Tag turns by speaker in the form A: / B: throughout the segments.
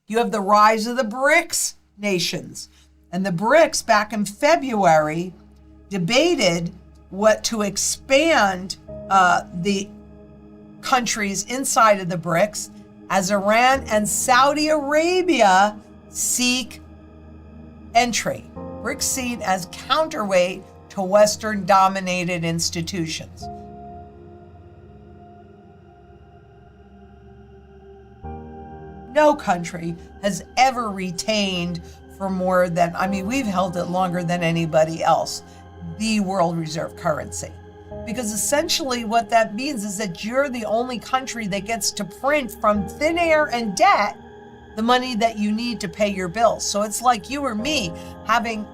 A: You have the rise of the BRICS nations. And the BRICS back in February debated what to expand the countries inside of the BRICS as Iran and Saudi Arabia seek entry. BRICS seen as counterweight to Western-dominated institutions. No country has ever retained for more than, we've held it longer than anybody else, the world reserve currency. Because essentially what that means is that you're the only country that gets to print from thin air and debt the money that you need to pay your bills. So it's like you or me having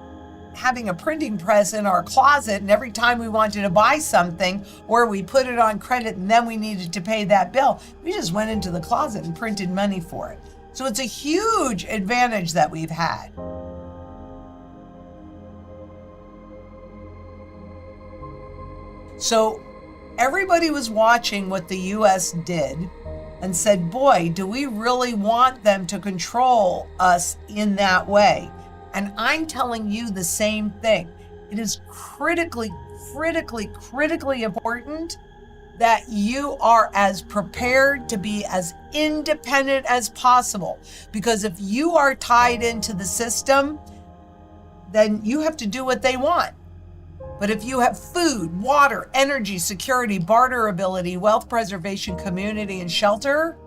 A: a printing press in our closet, and every time we wanted to buy something or we put it on credit and then we needed to pay that bill, we just went into the closet and printed money for it. So it's a huge advantage that we've had. So everybody was watching what the US did and said, boy, do we really want them to control us in that way? And I'm telling you the same thing. It is critically important that you are as prepared to be as independent as possible. Because if you are tied into the system, then you have to do what they want. But if you have food, water, energy, security, barterability, wealth preservation, community, and shelter,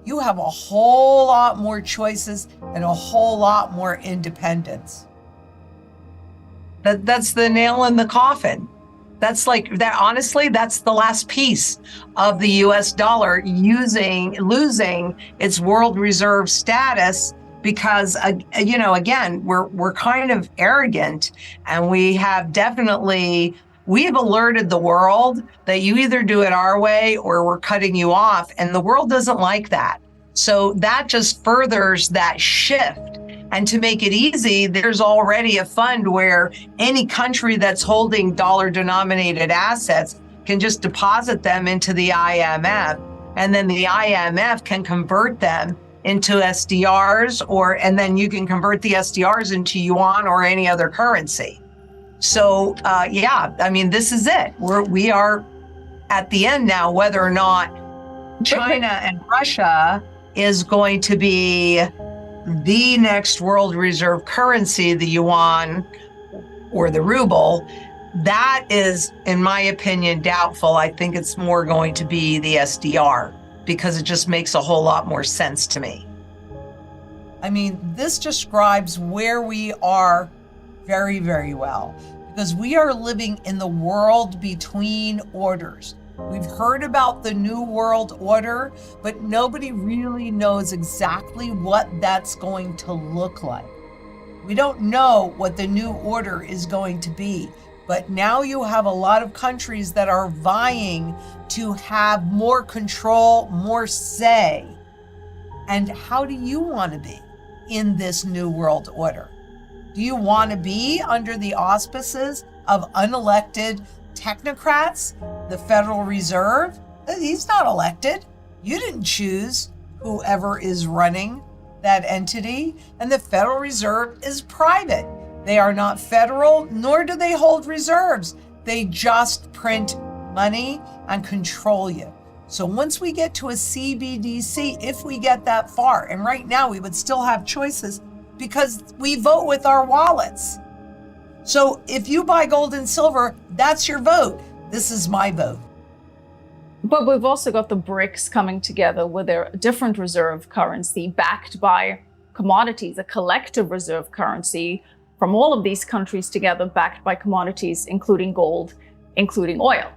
A: you have a whole lot more choices and a whole lot more independence. That's the nail in the coffin. That's like that. Honestly, that's the last piece of the US dollar losing its world reserve status because, again, we're kind of arrogant, and we have alerted the world that you either do it our way or we're cutting you off, and the world doesn't like that. So that just furthers that shift. And to make it easy, there's already a fund where any country that's holding dollar-denominated assets can just deposit them into the IMF, and then the IMF can convert them into SDRs, and then you can convert the SDRs into yuan or any other currency. So this is it. We are at the end now, whether or not China and Russia is going to be the next world reserve currency, the yuan or the ruble. That is, in my opinion, doubtful. I think it's more going to be the SDR because it just makes a whole lot more sense to me. This describes where we are very, very well, because we are living in the world between orders. We've heard about the New World Order, but nobody really knows exactly what that's going to look like. We don't know what the new order is going to be, but now you have a lot of countries that are vying to have more control, more say. And how do you want to be in this New World Order? Do you want to be under the auspices of unelected technocrats? The Federal Reserve, he's not elected. You didn't choose whoever is running that entity. And the Federal Reserve is private. They are not federal, nor do they hold reserves. They just print money and control you. So once we get to a CBDC, if we get that far, and right now we would still have choices because we vote with our wallets. So if you buy gold and silver, that's your vote. This is my vote.
B: But we've also got the BRICS coming together with their different reserve currency backed by commodities, a collective reserve currency from all of these countries together backed by commodities, including gold, including oil.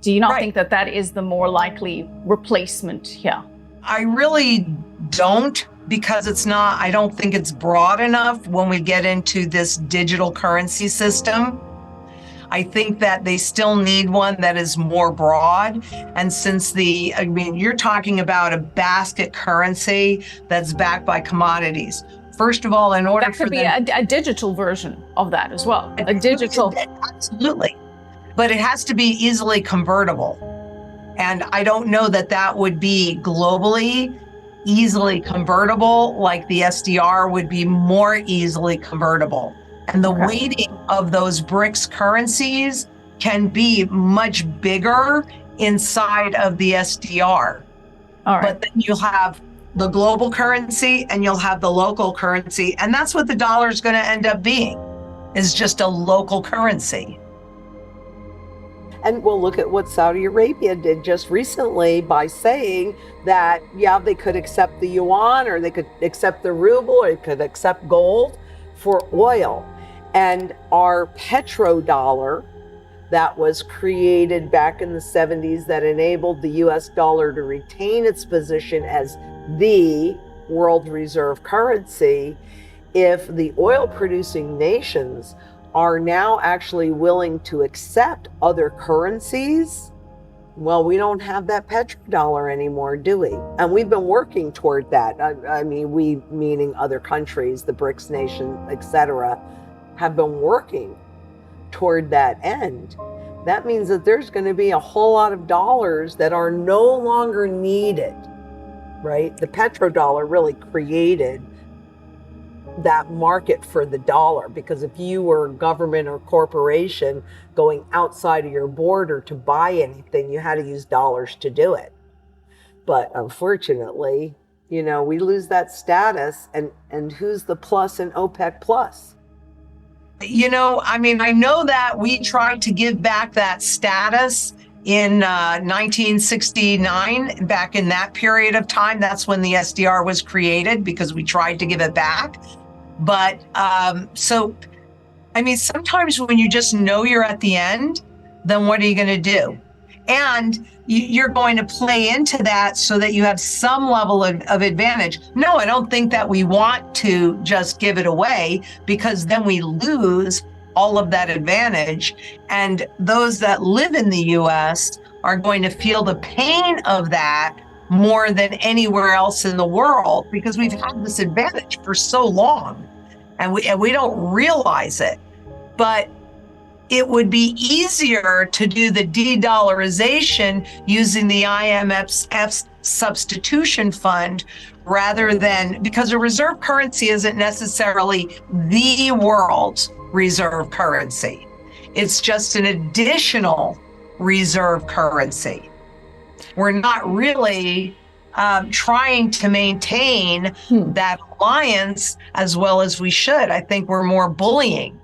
B: Do you not think that that is the more likely replacement here?
A: I really don't, because I don't think it's broad enough when we get into this digital currency system. I think that they still need one that is more broad. And since you're talking about a basket currency that's backed by commodities. First of all, in order
B: that could be a digital version of that as well.
A: Absolutely. But it has to be easily convertible. And I don't know that would be globally easily convertible, like the SDR would be more easily convertible. And the weighting of those BRICS currencies can be much bigger inside of the SDR.
B: All right.
A: But then you'll have the global currency and you'll have the local currency. And that's what the dollar is going to end up being, is just a local currency.
C: And we'll look at what Saudi Arabia did just recently by saying that, yeah, they could accept the yuan, or they could accept the ruble, or they could accept gold for oil. And our petrodollar that was created back in the 70s that enabled the US dollar to retain its position as the world reserve currency, if the oil producing nations are now actually willing to accept other currencies, well, we don't have that petrodollar anymore, do we? And we've been working toward that. I mean, we, meaning other countries, the BRICS nations, etc., have been working toward that end. That means that there's going to be a whole lot of dollars that are no longer needed, right? The petrodollar really created that market for the dollar, because if you were a government or corporation going outside of your border to buy anything, you had to use dollars to do it. But unfortunately, you know, we lose that status, and who's the plus in OPEC plus?
A: You know, I mean, I know that we tried to give back that status in 1969, back in that period of time. That's when the SDR was created, because we tried to give it back. But so, I mean, sometimes when you just know you're at the end, then what are you going to do? And you're going to play into that so that you have some level of advantage. No, I don't think that we want to just give it away, because then we lose all of that advantage. And those that live in the US are going to feel the pain of that more than anywhere else in the world, because we've had this advantage for so long and we don't realize it. But it would be easier to do the de-dollarization using the IMF's substitution fund, rather than, because a reserve currency isn't necessarily the world's reserve currency. It's just an additional reserve currency. We're not really trying to maintain that alliance as well as we should. I think we're more bullying.